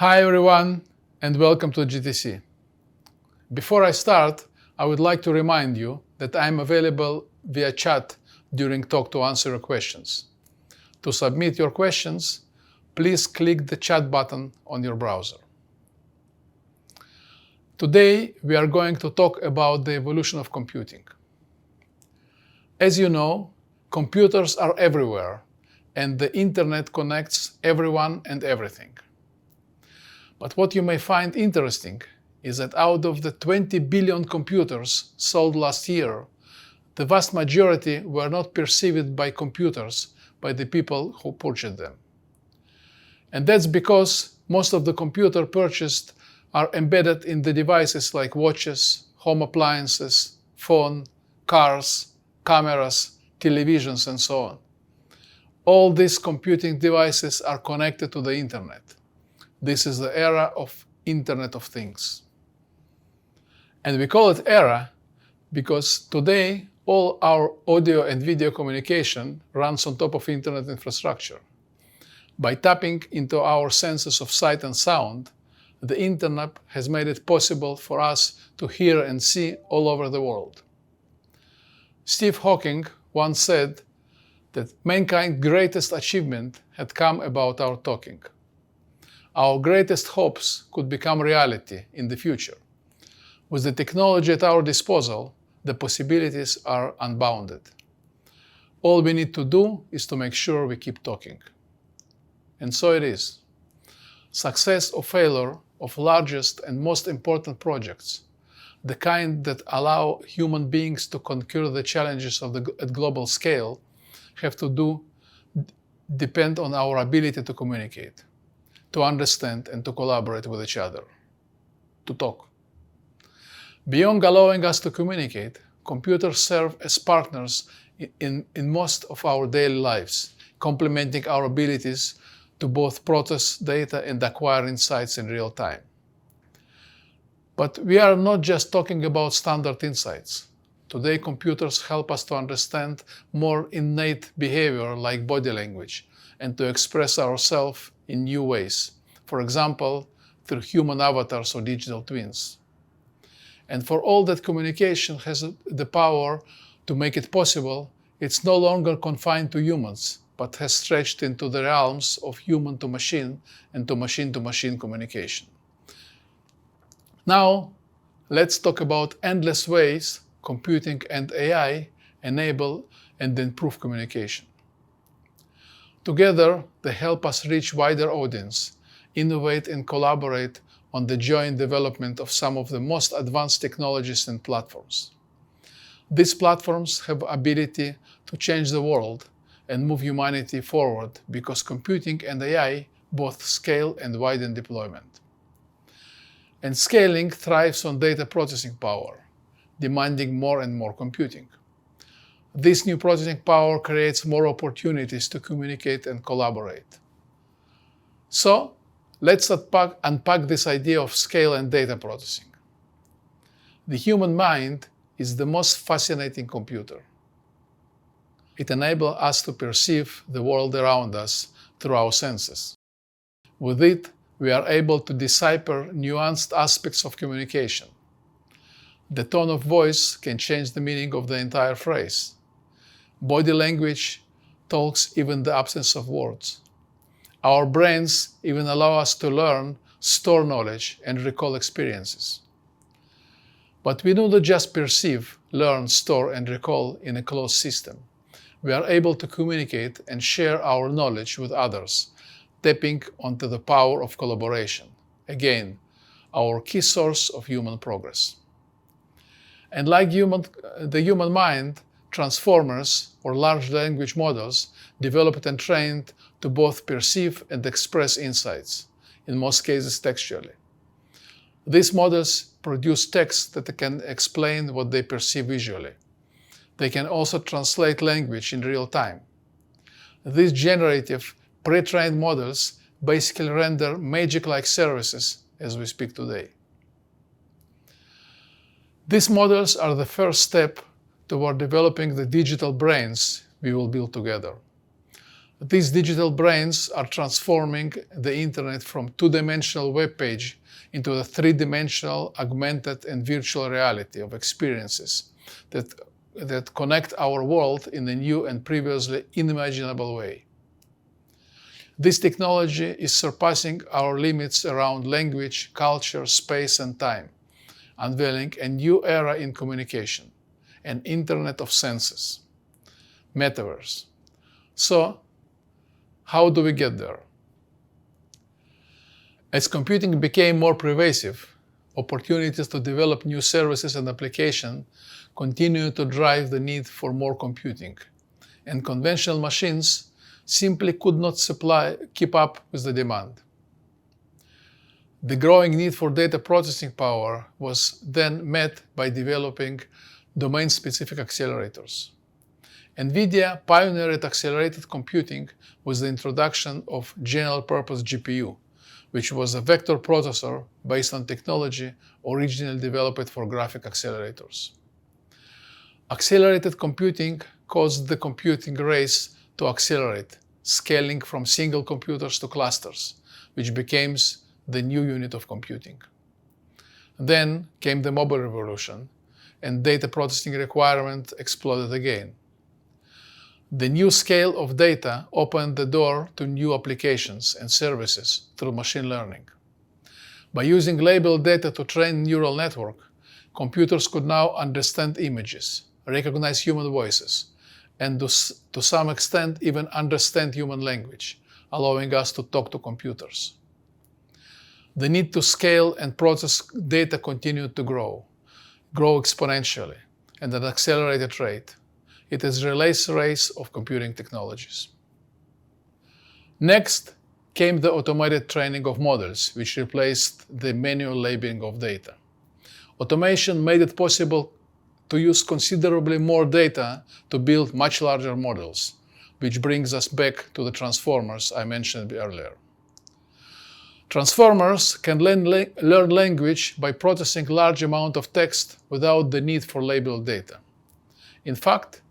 Hi everyone and welcome to GTC. Before I start, I would like to remind you that I am available via chat during talk to answer your questions. To submit your questions, please click the chat button on your browser. Today, we are going to talk about the evolution of computing. As you know, computers are everywhere, and the internet connects everyone and everything. But what you may find interesting is that out of the 20 billion computers sold last year, the vast majority were not perceived by computers by the people who purchased them. And that's because most of the computers purchased are embedded in the devices like watches, home appliances, phone, cars, cameras, televisions, and so on. All these computing devices are connected to the internet. This is the era of Internet of Things. And we call it era because today all our audio and video communication runs on top of internet infrastructure. By tapping into our senses of sight and sound, the internet has made it possible for us to hear and see all over the world. Stephen Hawking once said that mankind's greatest achievement had come about our talking. Our greatest hopes could become reality in the future. With the technology at our disposal, the possibilities are unbounded. All we need to do is to make sure we keep talking. And so it is. Success or failure of largest and most important projects, the kind that allow human beings to conquer the challenges at global scale, depend on our ability to communicate, to understand and to collaborate with each other, to talk. Beyond allowing us to communicate, computers serve as partners in most of our daily lives, complementing our abilities to both process data and acquire insights in real time. But we are not just talking about standard insights. Today, computers help us to understand more innate behavior like body language and to express ourselves in new ways, for example, through human avatars or digital twins. And for all that communication has the power to make it possible, it's no longer confined to humans, but has stretched into the realms of human to machine communication. Now, let's talk about endless ways computing and AI enable and improve communication. Together, they help us reach wider audience, innovate and collaborate on the joint development of some of the most advanced technologies and platforms. These platforms have the ability to change the world and move humanity forward because computing and AI both scale and widen deployment. And scaling thrives on data processing power, demanding more and more computing. This new processing power creates more opportunities to communicate and collaborate. So, let's unpack this idea of scale and data processing. The human mind is the most fascinating computer. It enables us to perceive the world around us through our senses. With it, we are able to decipher nuanced aspects of communication. The tone of voice can change the meaning of the entire phrase. Body language talks even the absence of words. Our brains even allow us to learn, store knowledge, and recall experiences. But we do not just perceive, learn, store, and recall in a closed system. We are able to communicate and share our knowledge with others, tapping onto the power of collaboration. Again, our key source of human progress. And like the human mind, transformers, or large language models, developed and trained to both perceive and express insights, in most cases textually. These models produce text that can explain what they perceive visually. They can also translate language in real time. These generative, pre-trained models basically render magic-like services as we speak today. These models are the first step toward developing the digital brains we will build together. These digital brains are transforming the internet from two-dimensional web page into a three-dimensional augmented and virtual reality of experiences that connect our world in a new and previously unimaginable way. This technology is surpassing our limits around language, culture, space, and time, unveiling a new era in communication, an Internet of Senses, metaverse. So, how do we get there? As computing became more pervasive, opportunities to develop new services and applications continue to drive the need for more computing, and conventional machines simply could not keep up with the demand. The growing need for data processing power was then met by developing domain-specific accelerators. NVIDIA pioneered accelerated computing with the introduction of general-purpose GPU, which was a vector processor based on technology originally developed for graphic accelerators. Accelerated computing caused the computing race to accelerate, scaling from single computers to clusters, which became the new unit of computing. Then came the mobile revolution, and data processing requirement exploded again. The new scale of data opened the door to new applications and services through machine learning. By using labeled data to train neural network, computers could now understand images, recognize human voices, and to some extent even understand human language, allowing us to talk to computers. The need to scale and process data continued to grow exponentially, and at an accelerated rate. It is a relay race of computing technologies. Next came the automated training of models, which replaced the manual labeling of data. Automation made it possible to use considerably more data to build much larger models, which brings us back to the transformers I mentioned earlier. Transformers can learn language by processing large amount of text without the need for labeled data. In fact,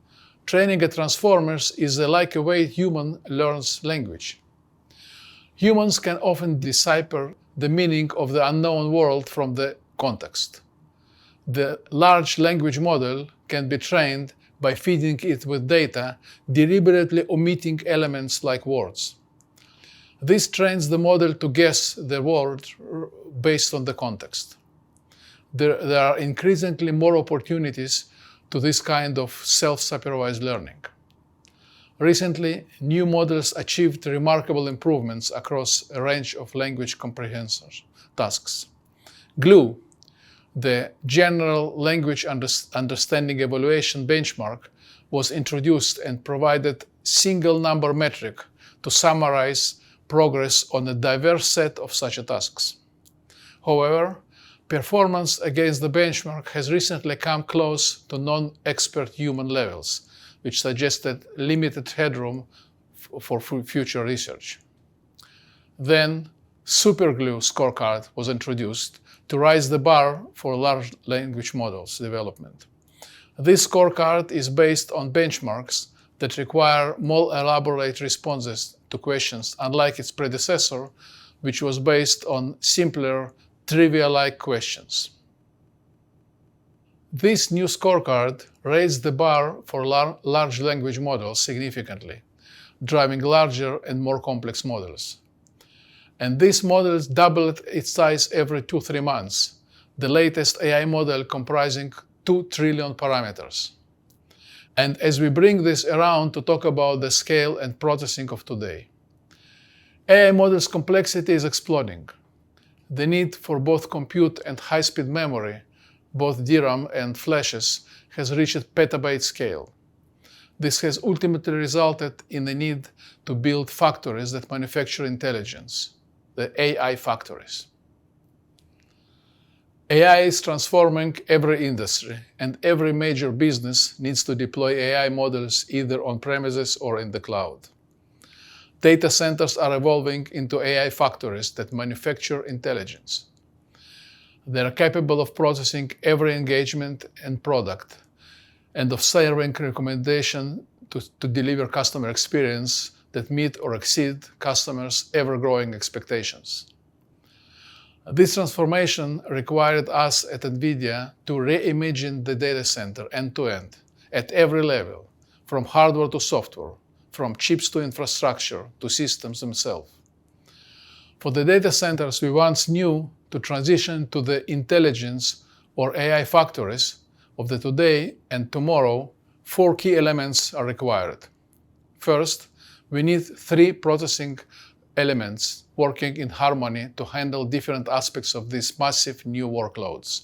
training a transformers is like a way human learns language. Humans can often decipher the meaning of the unknown world from the context. The large language model can be trained by feeding it with data, deliberately omitting elements like words. This trains the model to guess the word based on the context. There are increasingly more opportunities to this kind of self-supervised learning. Recently, new models achieved remarkable improvements across a range of language comprehension tasks. GLUE, the General Language Understanding Evaluation benchmark, was introduced and provided single number metric to summarize progress on a diverse set of such tasks. However, performance against the benchmark has recently come close to non-expert human levels, which suggested limited headroom for future research. Then, SuperGLUE scorecard was introduced to raise the bar for large language models development. This scorecard is based on benchmarks that require more elaborate responses to questions, unlike its predecessor, which was based on simpler, trivia-like questions. This new scorecard raised the bar for large language models significantly, driving larger and more complex models. And these models doubled its size every 2-3 months, the latest AI model comprising 2 trillion parameters. And as we bring this around to talk about the scale and processing of today, AI models' complexity is exploding. The need for both compute and high-speed memory, both DRAM and flashes, has reached petabyte scale. This has ultimately resulted in the need to build factories that manufacture intelligence, the AI factories. AI is transforming every industry, and every major business needs to deploy AI models either on premises or in the cloud. Data centers are evolving into AI factories that manufacture intelligence. They are capable of processing every engagement and product, and of serving recommendation to deliver customer experience that meet or exceed customers' ever-growing expectations. This transformation required us at NVIDIA to reimagine the data center end-to-end, at every level, from hardware to software, from chips to infrastructure to systems themselves. For the data centers we once knew, to transition to the intelligence or AI factories of the today and tomorrow, 4 key elements are required. First, we need 3 processing elements working in harmony to handle different aspects of these massive new workloads.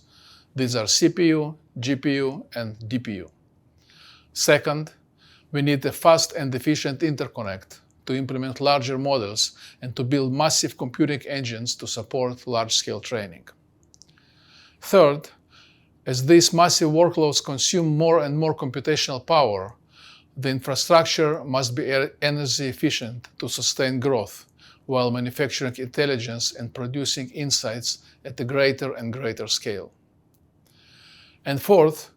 These are CPU, GPU, and DPU. Second, we need a fast and efficient interconnect to implement larger models and to build massive computing engines to support large-scale training. Third, as these massive workloads consume more and more computational power, the infrastructure must be energy efficient to sustain growth while manufacturing intelligence and producing insights at a greater and greater scale. And fourth,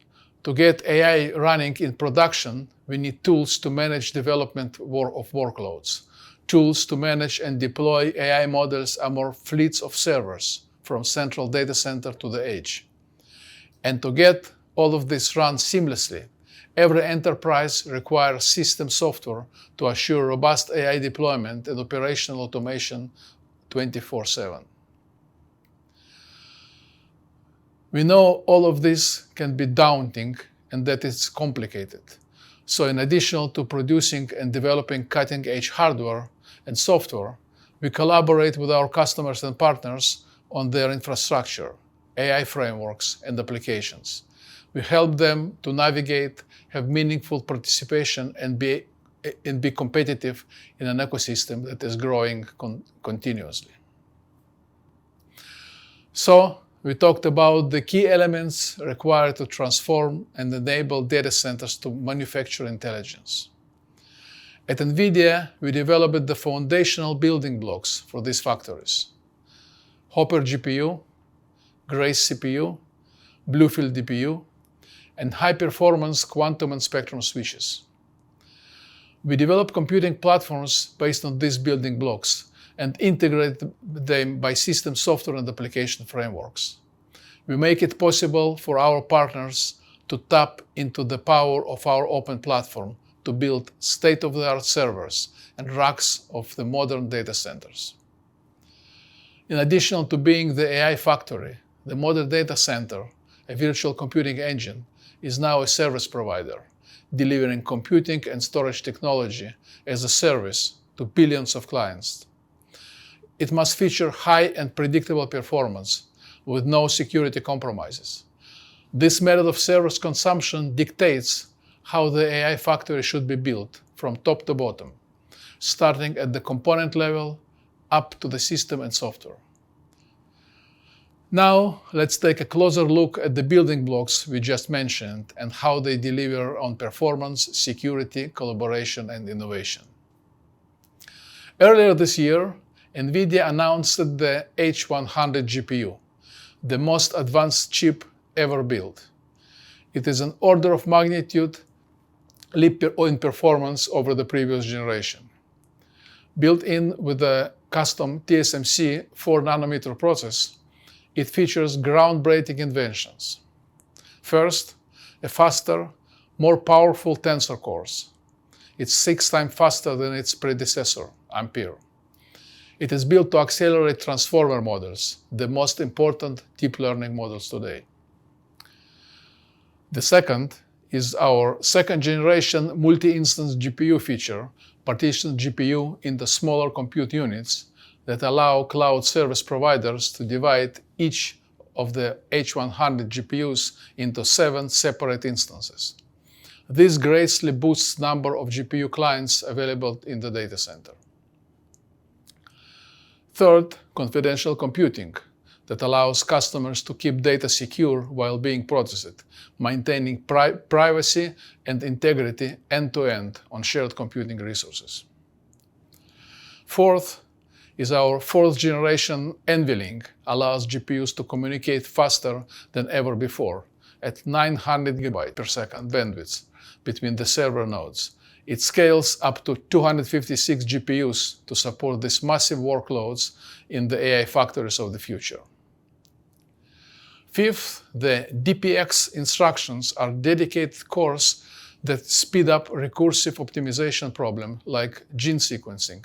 to get AI running in production, we need tools to manage development of workloads, tools to manage and deploy AI models among fleets of servers from central data center to the edge. And to get all of this run seamlessly, every enterprise requires system software to assure robust AI deployment and operational automation 24/7. We know all of this can be daunting and that it's complicated. So in addition to producing and developing cutting-edge hardware and software, we collaborate with our customers and partners on their infrastructure, AI frameworks, and applications. We help them to navigate, have meaningful participation, and be competitive in an ecosystem that is growing continuously. So, we talked about the key elements required to transform and enable data centers to manufacture intelligence. At NVIDIA, we developed the foundational building blocks for these factories: Hopper GPU, Grace CPU, Bluefield DPU, and high-performance quantum and spectrum switches. We develop computing platforms based on these building blocks and integrate them by system software and application frameworks. We make it possible for our partners to tap into the power of our open platform to build state-of-the-art servers and racks of the modern data centers. In addition to being the AI factory, the modern data center, a virtual computing engine, is now a service provider, delivering computing and storage technology as a service to billions of clients. It must feature high and predictable performance with no security compromises. This method of service consumption dictates how the AI factory should be built from top to bottom, starting at the component level up to the system and software. Now, let's take a closer look at the building blocks we just mentioned and how they deliver on performance, security, collaboration, and innovation. Earlier this year, NVIDIA announced the H100 GPU, the most advanced chip ever built. It is an order of magnitude leap in performance over the previous generation. Built in with a custom TSMC 4nm process, it features groundbreaking inventions. First, a faster, more powerful tensor cores. It's 6 times faster than its predecessor, Ampere. It is built to accelerate transformer models, the most important deep learning models today. The second is our second-generation multi-instance GPU feature, partitioned GPU into smaller compute units that allow cloud service providers to divide each of the H100 GPUs into 7 separate instances. This greatly boosts the number of GPU clients available in the data center. Third, confidential computing that allows customers to keep data secure while being processed, maintaining privacy and integrity end-to-end on shared computing resources. Fourth is our 4th-generation NVLink allows GPUs to communicate faster than ever before at 900 GB per second bandwidth between the server nodes. It scales up to 256 GPUs to support these massive workloads in the AI factories of the future. Fifth, the DPX instructions are dedicated cores that speed up recursive optimization problems like gene sequencing,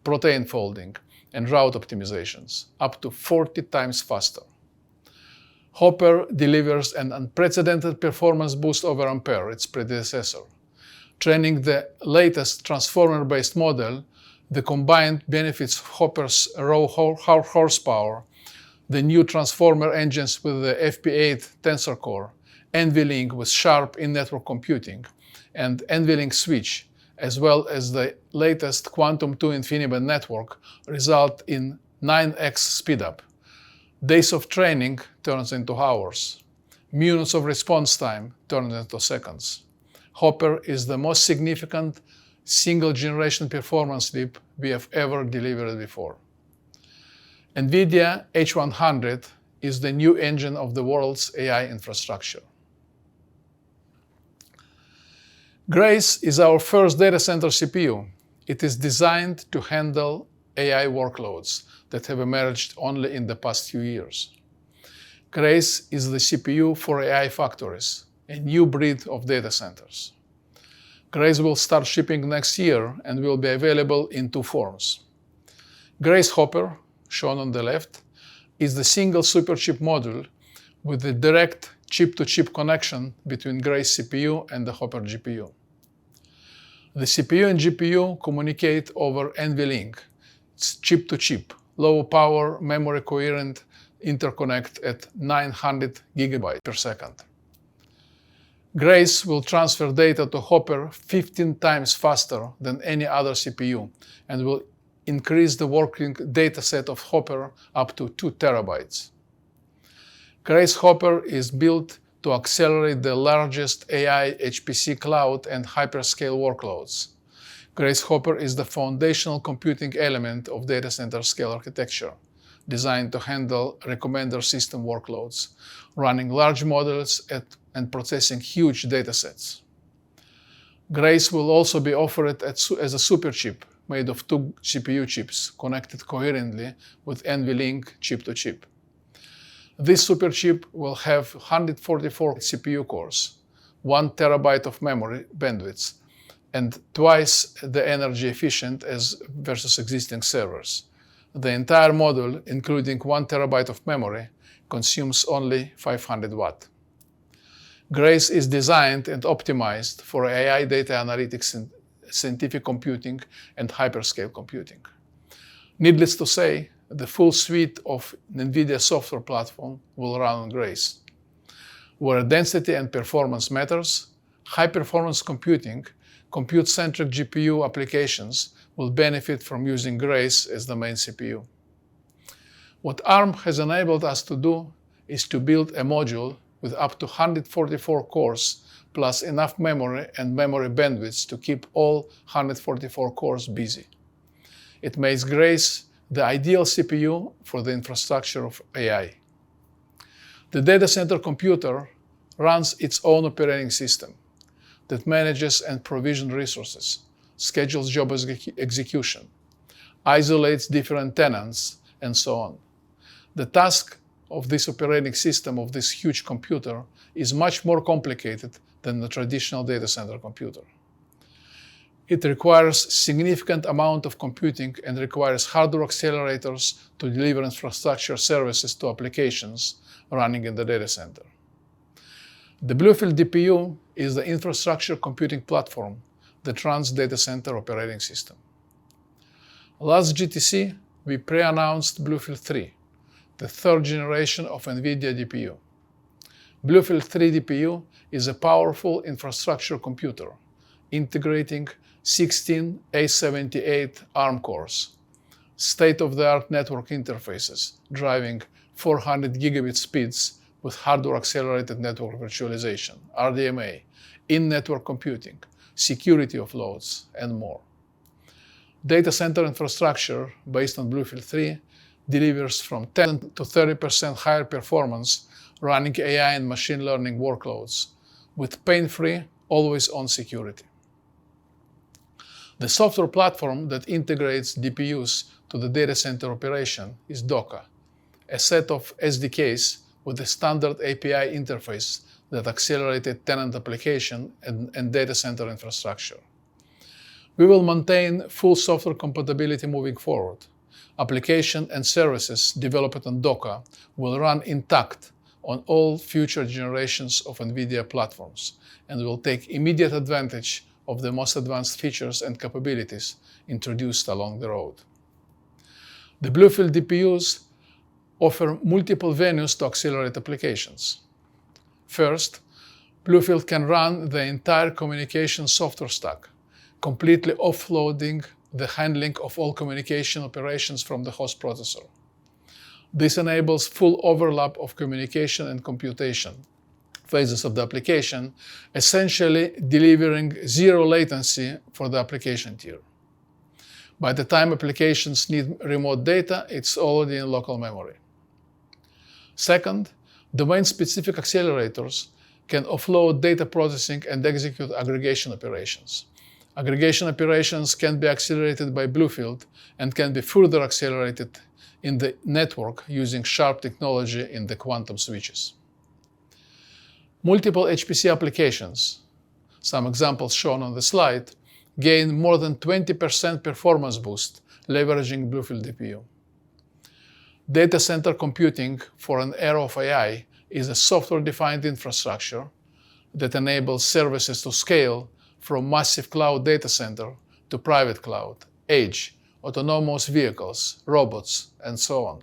protein folding, and route optimizations, up to 40 times faster. Hopper delivers an unprecedented performance boost over Ampere, its predecessor. Training the latest transformer-based model, the combined benefits of Hopper's raw horsepower, the new transformer engines with the FP8 tensor core, NVLink with sharp in-network computing, and NVLink switch, as well as the latest Quantum 2 InfiniBand network, result in 9x speedup. Days of training turns into hours. Minutes of response time turns into seconds. Hopper is the most significant single-generation performance leap we have ever delivered before. NVIDIA H100 is the new engine of the world's AI infrastructure. Grace is our first data center CPU. It is designed to handle AI workloads that have emerged only in the past few years. Grace is the CPU for AI factories, a new breed of data centers. Grace will start shipping next year and will be available in two forms. Grace Hopper, shown on the left, is the single superchip module with the direct chip-to-chip connection between Grace CPU and the Hopper GPU. The CPU and GPU communicate over NVLink. It's chip-to-chip, low-power, memory-coherent interconnect at 900 GB per second. Grace will transfer data to Hopper 15 times faster than any other CPU and will increase the working dataset of Hopper up to 2 terabytes. Grace Hopper is built to accelerate the largest AI HPC cloud and hyperscale workloads. Grace Hopper is the foundational computing element of data center scale architecture, designed to handle recommender system workloads, running large models and processing huge datasets. Grace will also be offered as a superchip made of 2 CPU chips connected coherently with NVLink chip-to-chip. This superchip will have 144 CPU cores, 1 terabyte of memory bandwidth, and twice the energy efficient as versus existing servers. The entire module, including 1 terabyte of memory, consumes only 500 watt. Grace is designed and optimized for AI data analytics and scientific computing and hyperscale computing. Needless to say, the full suite of NVIDIA software platform will run on Grace. Where density and performance matters, high-performance computing, compute-centric GPU applications will benefit from using Grace as the main CPU. What ARM has enabled us to do is to build a module with up to 144 cores plus enough memory and memory bandwidth to keep all 144 cores busy. It makes Grace the ideal CPU for the infrastructure of AI. The data center computer runs its own operating system that manages and provisions resources, schedules job execution, isolates different tenants, and so on. The task of this operating system of this huge computer is much more complicated than the traditional data center computer. It requires significant amount of computing and requires hardware accelerators to deliver infrastructure services to applications running in the data center. The Bluefield DPU is the infrastructure computing platform that runs data center operating system. Last GTC, we pre-announced Bluefield 3, the third generation of NVIDIA DPU. Bluefield 3 DPU is a powerful infrastructure computer, integrating 16 A78 ARM cores, state-of-the-art network interfaces, driving 400 gigabit speeds with hardware-accelerated network virtualization, RDMA, in-network computing, security of loads, and more. Data center infrastructure based on Bluefield 3 delivers from 10 to 30% higher performance running AI and machine learning workloads with pain-free, always-on security. The software platform that integrates DPUs to the data center operation is Docker, a set of SDKs with a standard API interface that accelerated tenant application and data center infrastructure. We will maintain full software compatibility moving forward. Application and services developed on Docker will run intact on all future generations of NVIDIA platforms and will take immediate advantage of the most advanced features and capabilities introduced along the road. The Bluefield DPUs offer multiple venues to accelerate applications. First, Bluefield can run the entire communication software stack, completely offloading the handling of all communication operations from the host processor. This enables full overlap of communication and computation phases of the application, essentially delivering zero latency for the application tier. By the time applications need remote data, it's already in local memory. Second, domain-specific accelerators can offload data processing and execute aggregation operations. Aggregation operations can be accelerated by Bluefield and can be further accelerated in the network using sharp technology in the quantum switches. Multiple HPC applications, some examples shown on the slide, gain more than 20% performance boost leveraging Bluefield DPU. Data center computing for an era of AI is a software-defined infrastructure that enables services to scale from massive cloud data center to private cloud, edge, autonomous vehicles, robots, and so on.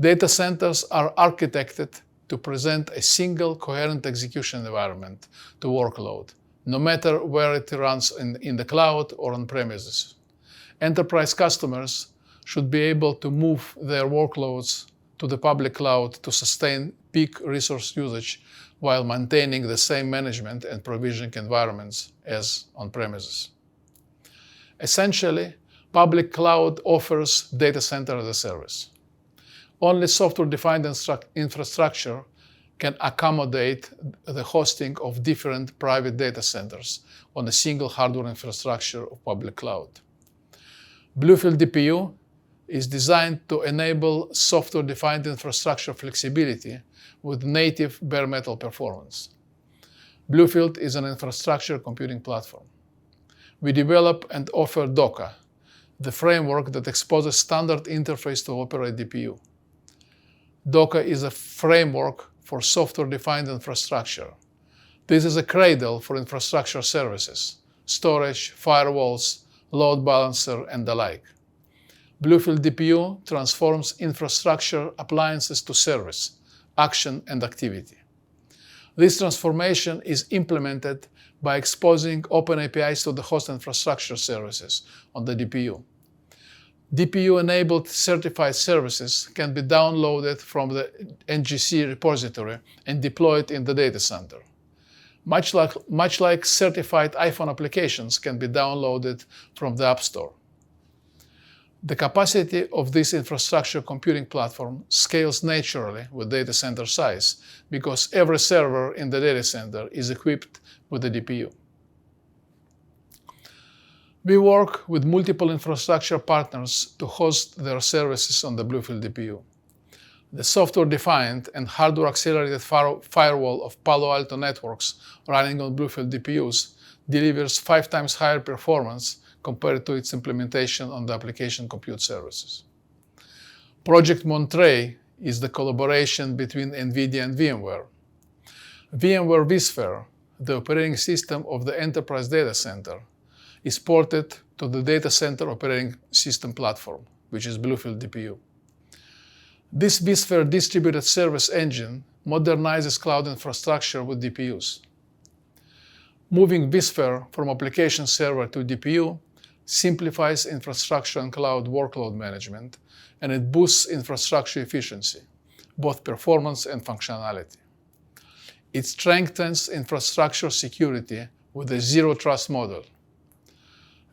Data centers are architected to present a single coherent execution environment to workload, no matter where it runs in the cloud or on premises. Enterprise customers should be able to move their workloads to the public cloud to sustain peak resource usage while maintaining the same management and provisioning environments as on premises. Essentially, public cloud offers data center as a service. Only software-defined infrastructure can accommodate the hosting of different private data centers on a single hardware infrastructure of public cloud. Bluefield DPU is designed to enable software-defined infrastructure flexibility with native bare metal performance. Bluefield is an infrastructure computing platform. We develop and offer Docker, the framework that exposes standard interface to operate DPU. Docker is a framework for software-defined infrastructure. This is a cradle for infrastructure services, storage, firewalls, load balancer, and the like. Bluefield DPU transforms infrastructure appliances to service, action, and activity. This transformation is implemented by exposing open APIs to the host infrastructure services on the DPU. DPU-enabled certified services can be downloaded from the NGC repository and deployed in the data center. Much like certified iPhone applications can be downloaded from the App Store. The capacity of this infrastructure computing platform scales naturally with data center size because every server in the data center is equipped with a DPU. We work with multiple infrastructure partners to host their services on the Bluefield DPU. The software-defined and hardware-accelerated firewall of Palo Alto Networks running on Bluefield DPUs delivers 5 times higher performance compared to its implementation on the application compute services. Project Monterey is the collaboration between NVIDIA and VMware. VMware vSphere, the operating system of the enterprise data center, is ported to the data center operating system platform, which is Bluefield DPU. This vSphere distributed service engine modernizes cloud infrastructure with DPUs. Moving vSphere from application server to DPU simplifies infrastructure and cloud workload management, and it boosts infrastructure efficiency, both performance and functionality. It strengthens infrastructure security with a zero-trust model.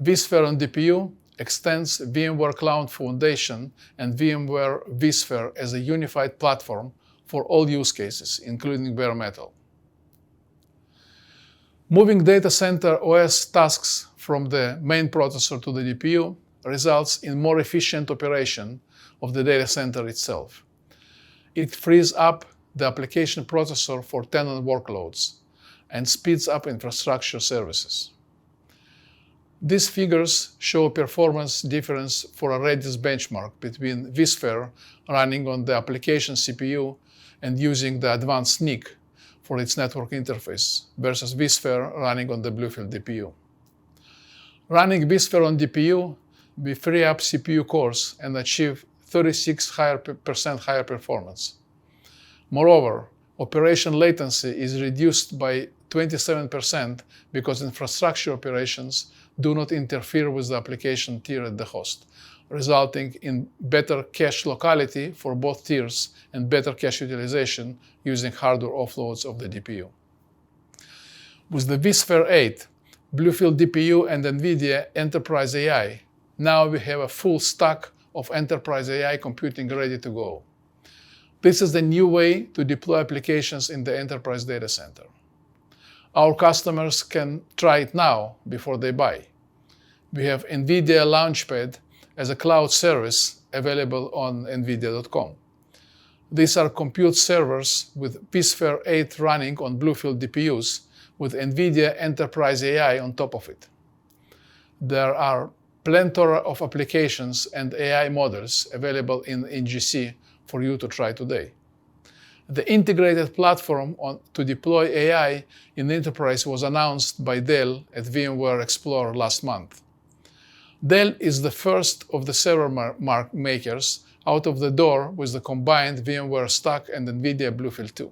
vSphere on DPU extends VMware Cloud Foundation and VMware vSphere as a unified platform for all use cases, including bare metal. Moving data center OS tasks from the main processor to the GPU results in more efficient operation of the data center itself. It frees up the application processor for tenant workloads and speeds up infrastructure services. These figures show a performance difference for a radius benchmark between vSphere running on the application CPU and using the advanced NIC for its network interface versus vSphere running on the Bluefield DPU. Running vSphere on DPU, we free up CPU cores and achieve 36% higher performance. Moreover, operation latency is reduced by 27% because infrastructure operations do not interfere with the application tier at the host, resulting in better cache locality for both tiers and better cache utilization using hardware offloads of the DPU. With the vSphere 8, Bluefield DPU and NVIDIA Enterprise AI, now we have a full stack of enterprise AI computing ready to go. This is the new way to deploy applications in the enterprise data center. Our customers can try it now before they buy. We have NVIDIA Launchpad as a cloud service available on nvidia.com. These are compute servers with vSphere 8 running on Bluefield DPUs with NVIDIA Enterprise AI on top of it. There are plethora of applications and AI models available in NGC for you to try today. The integrated platform to deploy AI in enterprise was announced by Dell at VMware Explorer last month. Dell is the first of the server makers out of the door with the combined VMware stack and NVIDIA Bluefield 2.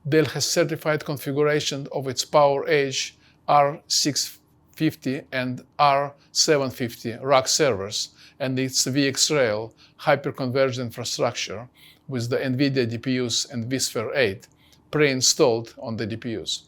Dell has certified configuration of its PowerEdge R650 and R750 rack servers and its VxRail hyperconverged infrastructure with the NVIDIA DPUs and vSphere 8 pre-installed on the DPUs.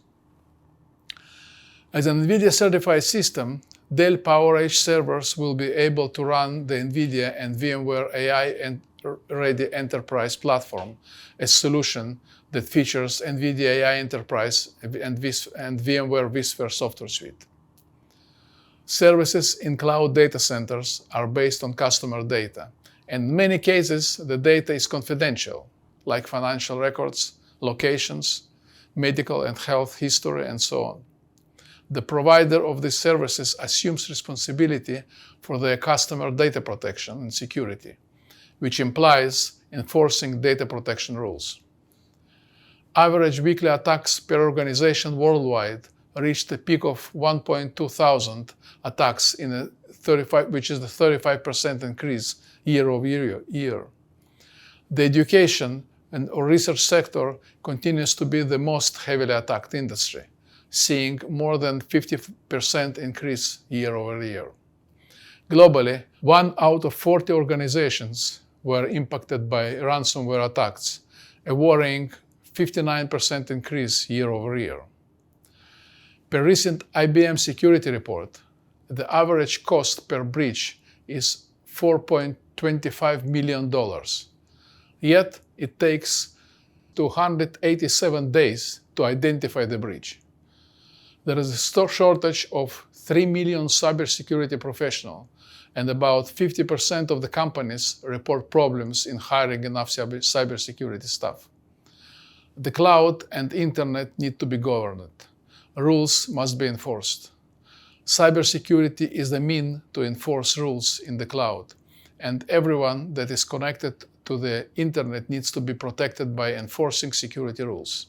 As an NVIDIA certified system, Dell PowerEdge servers will be able to run the NVIDIA and VMware AI-ready enterprise platform, a solution that features NVIDIA AI Enterprise and VMware vSphere software suite. Services in cloud data centers are based on customer data, and in many cases the data is confidential, like financial records, locations, medical and health history, and so on. The provider of these services assumes responsibility for their customer data protection and security, which implies enforcing data protection rules. Average weekly attacks per organization worldwide reached a peak of 1,200 attacks which is the 35% increase year over year. The education or research sector continues to be the most heavily attacked industry, seeing more than 50% increase year over year. Globally, 1 out of 40 organizations were impacted by ransomware attacks, a worrying 59% increase year over year. Per recent IBM security report, the average cost per breach is $4.25 million. Yet, it takes 287 days to identify the breach. There is a shortage of 3 million cybersecurity professionals, and about 50% of the companies report problems in hiring enough cybersecurity staff. The cloud and internet need to be governed. Rules must be enforced. Cybersecurity is the means to enforce rules in the cloud, and everyone that is connected to the internet needs to be protected by enforcing security rules.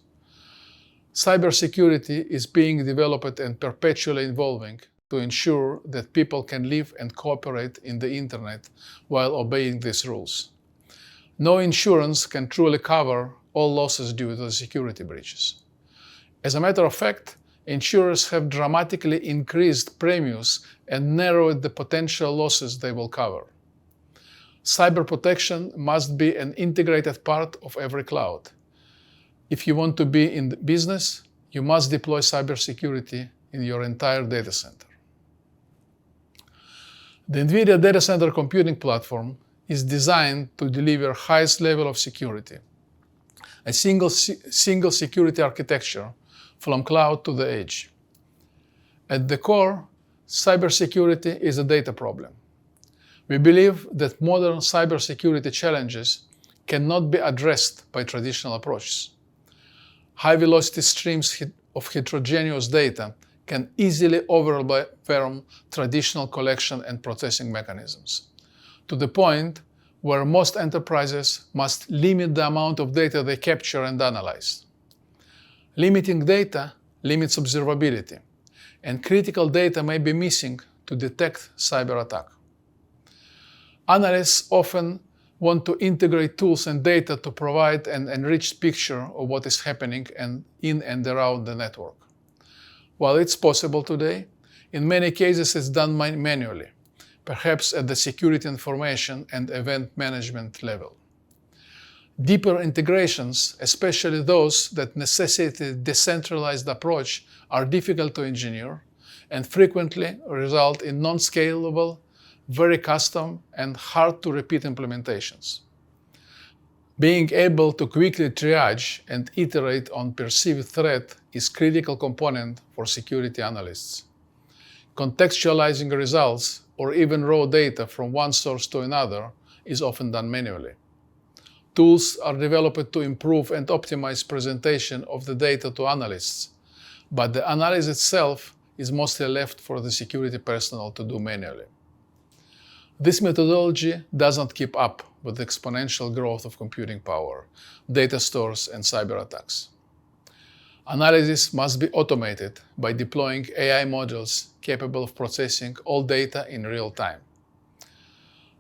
Cybersecurity is being developed and perpetually evolving to ensure that people can live and cooperate in the internet while obeying these rules. No insurance can truly cover all losses due to security breaches. As a matter of fact, insurers have dramatically increased premiums and narrowed the potential losses they will cover. Cyber protection must be an integrated part of every cloud. If you want to be in the business, you must deploy cybersecurity in your entire data center. The NVIDIA Data Center Computing Platform is designed to deliver highest level of security, a single security architecture from cloud to the edge. At the core, Cybersecurity is a data problem. We believe that modern cybersecurity challenges cannot be addressed by traditional approaches. High-velocity streams of heterogeneous data can easily overwhelm traditional collection and processing mechanisms, to the point where most enterprises must limit the amount of data they capture and analyze. Limiting data limits observability, and critical data may be missing to detect cyber attack. Analysts often want to integrate tools and data to provide an enriched picture of what is happening in and around the network. While it's possible today, in many cases it's done manually, perhaps at the security information and event management level. Deeper integrations, especially those that necessitate a decentralized approach, are difficult to engineer and frequently result in non-scalable, very custom, and hard-to-repeat implementations. Being able to quickly triage and iterate on perceived threat is a critical component for security analysts. Contextualizing results or even raw data from one source to another is often done manually. Tools are developed to improve and optimize presentation of the data to analysts, but the analysis itself is mostly left for the security personnel to do manually. This methodology doesn't keep up with the exponential growth of computing power, data stores, and cyber attacks. Analysis must be automated by deploying AI modules capable of processing all data in real time.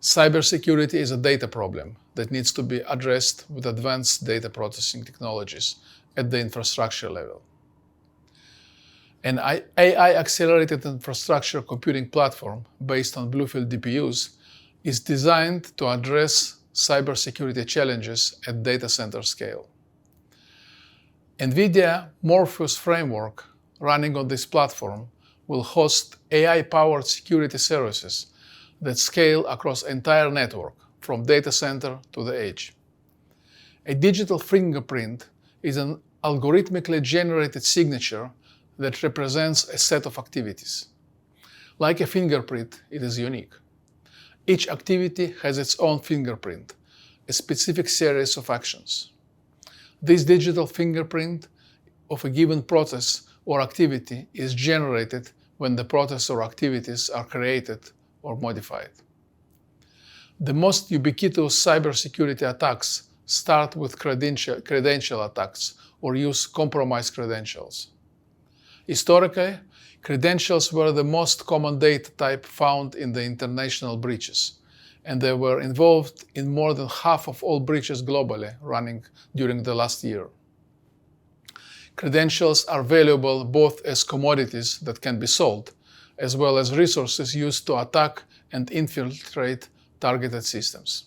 Cybersecurity is a data problem that needs to be addressed with advanced data processing technologies at the infrastructure level. An AI-accelerated infrastructure computing platform based on Bluefield DPUs is designed to address cybersecurity challenges at data center scale. NVIDIA Morpheus framework running on this platform will host AI-powered security services that scale across entire network, from data center to the edge. A digital fingerprint is an algorithmically generated signature that represents a set of activities. Like a fingerprint, it is unique. Each activity has its own fingerprint, a specific series of actions. This digital fingerprint of a given process or activity is generated when the process or activities are created or modified. The most ubiquitous cybersecurity attacks start with credential attacks or use compromised credentials. Historically, credentials were the most common data type found in the international breaches, and they were involved in more than half of all breaches globally running during the last year. Credentials are valuable both as commodities that can be sold, as well as resources used to attack and infiltrate targeted systems,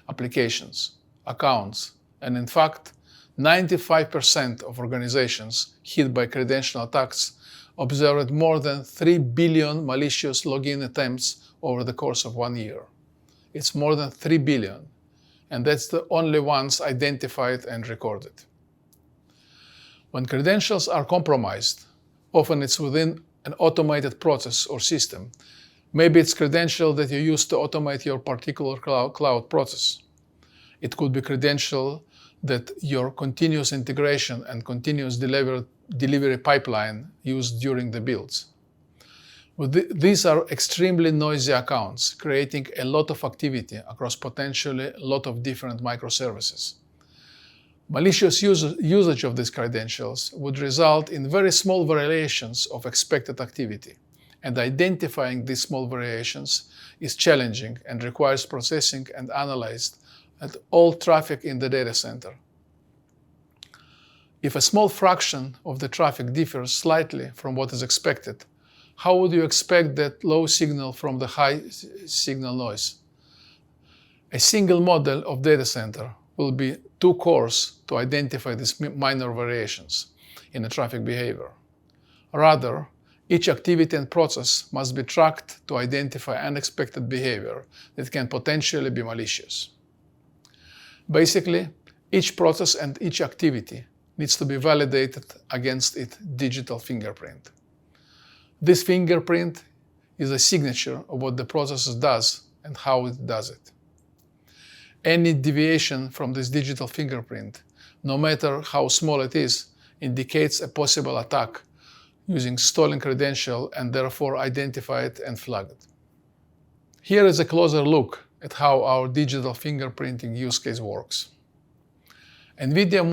applications, accounts, and in fact, 95% of organizations hit by credential attacks observed more than 3 billion malicious login attempts over the course of 1 year. It's more than 3 billion, and that's the only ones identified and recorded. When credentials are compromised, often it's within an automated process or system. Maybe it's credential that you use to automate your particular cloud process. It could be credential that your continuous integration and continuous delivery pipeline used during the builds. These are extremely noisy accounts, creating a lot of activity across potentially a lot of different microservices. Malicious usage of these credentials would result in very small variations of expected activity, and identifying these small variations is challenging and requires processing and analyzed at all traffic in the data center. If a small fraction of the traffic differs slightly from what is expected, how would you expect that low signal from the high signal noise? A single model of data center will be too coarse to identify these minor variations in the traffic behavior. Rather, each activity and process must be tracked to identify unexpected behavior that can potentially be malicious. Basically, each process and each activity needs to be validated against its digital fingerprint. This fingerprint is a signature of what the processor does and how it does it. Any deviation from this digital fingerprint, no matter how small it is, indicates a possible attack using stolen credential and therefore identified and flagged. Here is a closer look at how our digital fingerprinting use case works. NVIDIA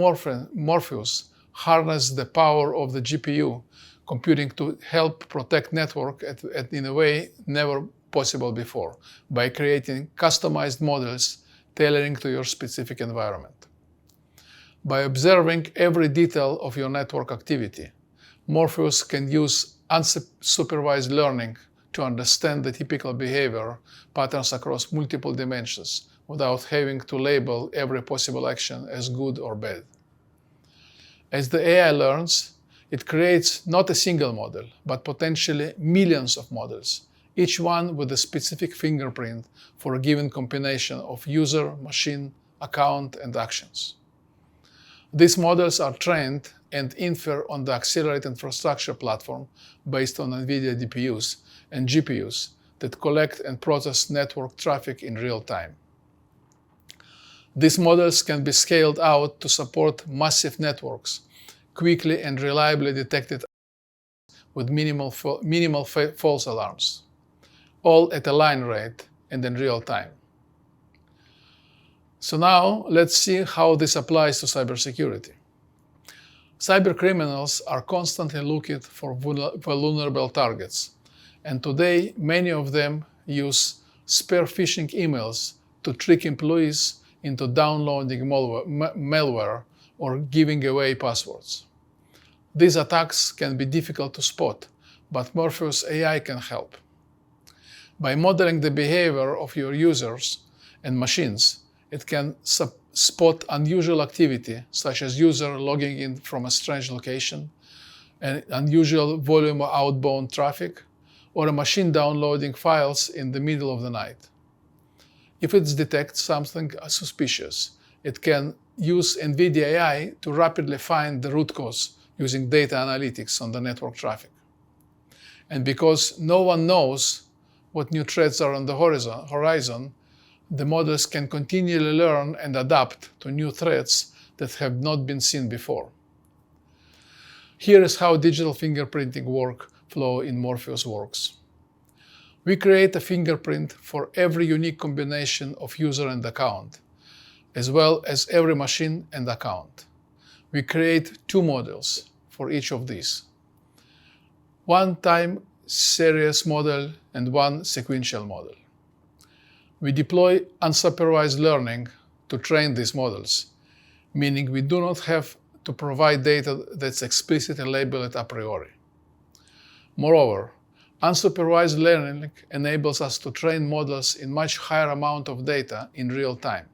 Morpheus harnesses the power of the GPU computing to help protect network in a way never possible before by creating customized models tailoring to your specific environment. By observing every detail of your network activity, Morpheus can use unsupervised learning to understand the typical behavior patterns across multiple dimensions without having to label every possible action as good or bad. As the AI learns, it creates not a single model, but potentially millions of models, each one with a specific fingerprint for a given combination of user, machine, account, and actions. These models are trained and infer on the accelerated infrastructure platform based on NVIDIA DPUs and GPUs that collect and process network traffic in real time. These models can be scaled out to support massive networks, quickly and reliably detected with minimal false alarms, all at a line rate and in real time. So now let's see how this applies to cybersecurity. Cybercriminals are constantly looking for vulnerable targets, and today many of them use spear phishing emails to trick employees into downloading malware or giving away passwords. These attacks can be difficult to spot, but Morpheus AI can help. By modeling the behavior of your users and machines, it can spot unusual activity, such as user logging in from a strange location, an unusual volume of outbound traffic, or a machine downloading files in the middle of the night. If it detects something suspicious, it can use NVIDIA AI to rapidly find the root cause using data analytics on the network traffic. And because no one knows what new threats are on the horizon, the models can continually learn and adapt to new threats that have not been seen before. Here is how digital fingerprinting workflow in Morpheus works. We create a fingerprint for every unique combination of user and account, as well as every machine and account. We create two models for each of these. One time series model and one sequential model. We deploy unsupervised learning to train these models, meaning we do not have to provide data that's explicitly labeled a priori. Moreover, unsupervised learning enables us to train models in much higher amount of data in real time.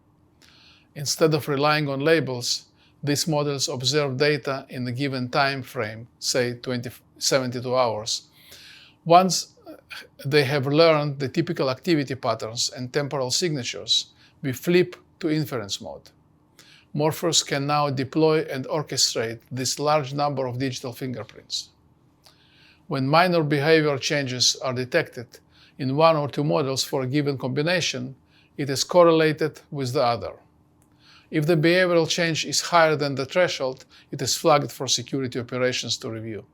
Instead of relying on labels, these models observe data in a given time frame, say 72 hours. Once they have learned the typical activity patterns and temporal signatures, we flip to inference mode. Morpheus can now deploy and orchestrate this large number of digital fingerprints. When minor behavior changes are detected in one or two models for a given combination, it is correlated with the other. If the behavioral change is higher than the threshold, it is flagged for security operations to review.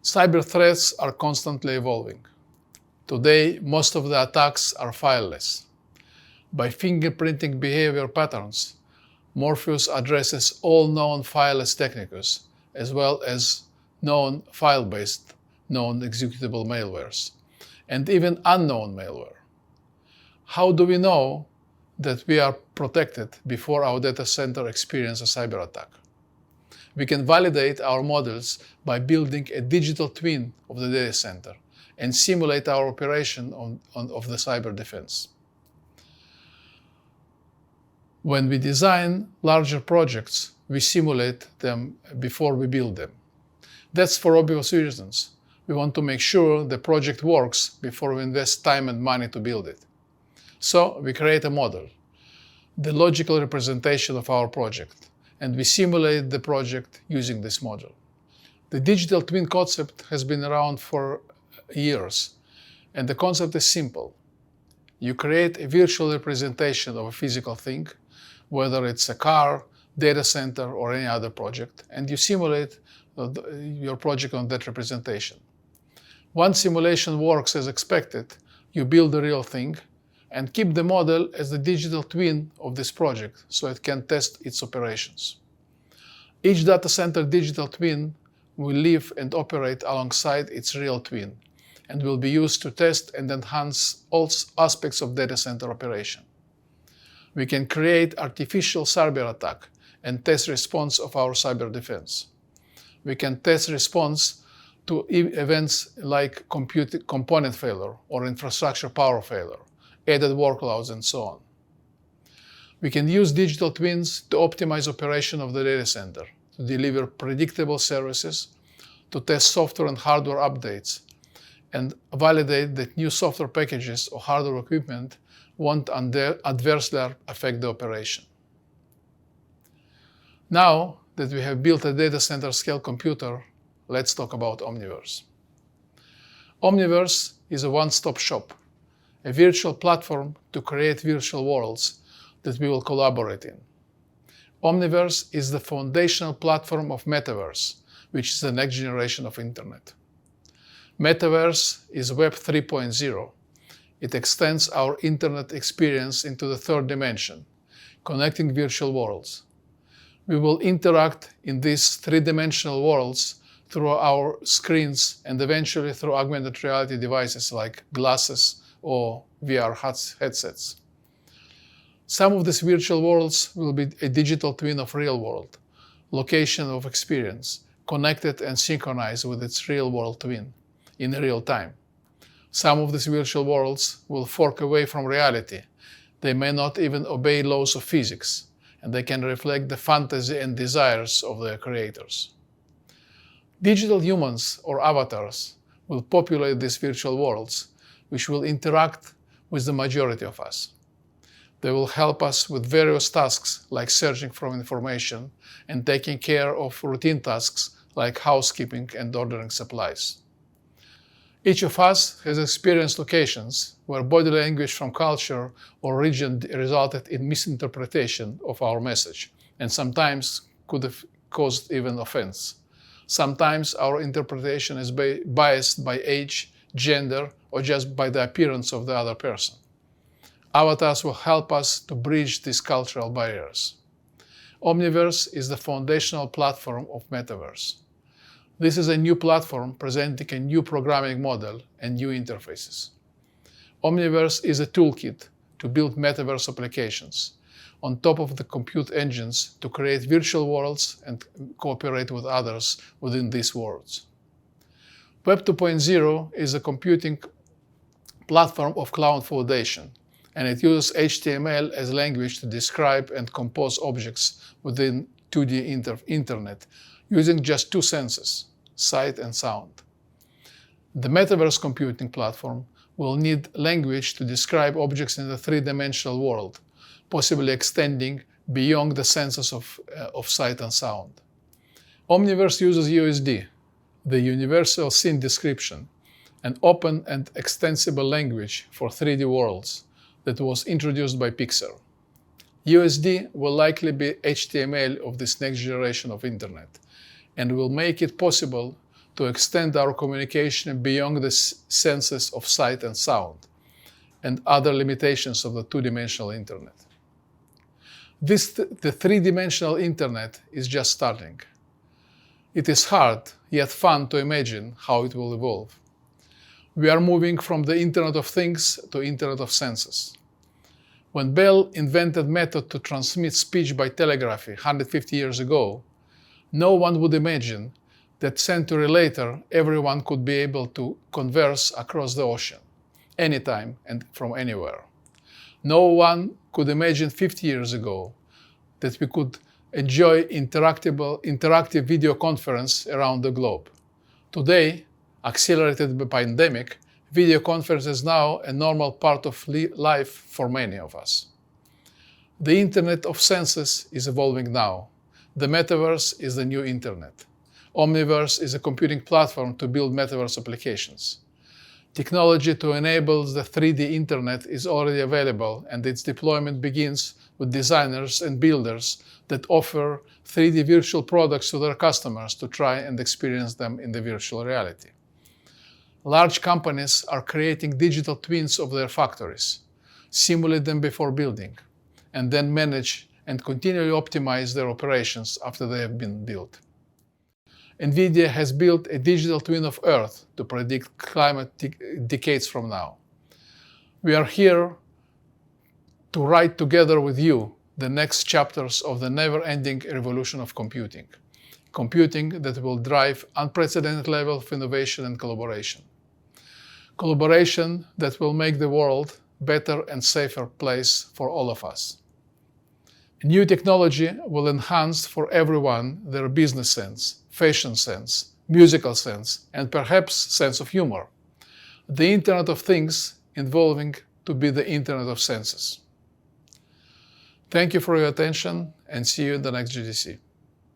Cyber threats are constantly evolving. Today, most of the attacks are fileless. By fingerprinting behavior patterns, Morpheus addresses all known fileless techniques, as well as known file-based, known executable malwares, and even unknown malware. How do we know that we are protected before our data center experiences a cyber attack? We can validate our models by building a digital twin of the data center and simulate our operation of the cyber defense. When we design larger projects, we simulate them before we build them. That's for obvious reasons. We want to make sure the project works before we invest time and money to build it. So we create a model, the logical representation of our project, and we simulate the project using this model. The digital twin concept has been around for years. And the concept is simple. You create a virtual representation of a physical thing, whether it's a car, data center, or any other project, and you simulate your project on that representation. Once simulation works as expected, you build the real thing and keep the model as the digital twin of this project so it can test its operations. Each data center digital twin will live and operate alongside its real twin and will be used to test and enhance all aspects of data center operation. We can create artificial cyber attack and test response of our cyber defense. We can test response to events like component failure or infrastructure power failure, added workloads, and so on. We can use digital twins to optimize operation of the data center, to deliver predictable services, to test software and hardware updates, and validate that new software packages or hardware equipment won't adversely affect the operation. Now that we have built a data center scale computer, let's talk about Omniverse. Omniverse is a one-stop shop, a virtual platform to create virtual worlds that we will collaborate in. Omniverse is the foundational platform of Metaverse, which is the next generation of Internet. Metaverse is Web 3.0. It extends our Internet experience into the third dimension, connecting virtual worlds. We will interact in these three-dimensional worlds through our screens and eventually through augmented reality devices like glasses or VR headsets. Some of these virtual worlds will be a digital twin of real world, location of experience, connected and synchronized with its real world twin in real time. Some of these virtual worlds will fork away from reality. They may not even obey laws of physics, and they can reflect the fantasy and desires of their creators. Digital humans or avatars will populate these virtual worlds, which will interact with the majority of us. They will help us with various tasks like searching for information and taking care of routine tasks like housekeeping and ordering supplies. Each of us has experienced occasions where body language from culture or region resulted in misinterpretation of our message, and sometimes could have caused even offense. Sometimes our interpretation is biased by age, gender, or just by the appearance of the other person. Avatars will help us to bridge these cultural barriers. Omniverse is the foundational platform of Metaverse. This is a new platform presenting a new programming model and new interfaces. Omniverse is a toolkit to build Metaverse applications on top of the compute engines to create virtual worlds and cooperate with others within these worlds. Web 2.0 is a computing platform of Cloud Foundation, and it uses HTML as language to describe and compose objects within 2D Internet using just two senses, sight and sound. The Metaverse computing platform will need language to describe objects in the three-dimensional world, possibly extending beyond the senses of sight and sound. Omniverse uses USD, the Universal Scene Description, an open and extensible language for 3D worlds that was introduced by Pixar. USD will likely be HTML of this next generation of Internet, and will make it possible to extend our communication beyond the senses of sight and sound, and other limitations of the two-dimensional Internet. The three-dimensional Internet is just starting. It is hard, yet fun to imagine how it will evolve. We are moving from the Internet of Things to Internet of Senses. When Bell invented method to transmit speech by telegraphy 150 years ago, no one would imagine that century later everyone could be able to converse across the ocean, anytime and from anywhere. No one could imagine 50 years ago that we could enjoy interactive video conference around the globe. Today, accelerated by the pandemic, video conference is now a normal part of life for many of us. The Internet of Senses is evolving now. The Metaverse is the new Internet. Omniverse is a computing platform to build Metaverse applications. Technology to enable the 3D internet is already available, and its deployment begins with designers and builders that offer 3D virtual products to their customers to try and experience them in the virtual reality. Large companies are creating digital twins of their factories, simulate them before building, and then manage and continually optimize their operations after they have been built. NVIDIA has built a digital twin of Earth to predict climate decades from now. We are here to write together with you the next chapters of the never-ending revolution of computing. Computing that will drive unprecedented level of innovation and collaboration. Collaboration that will make the world a better and safer place for all of us. New technology will enhance for everyone their business sense, fashion sense, musical sense, and perhaps sense of humor. The Internet of Things evolving to be the Internet of Senses. Thank you for your attention, and see you in the next GTC.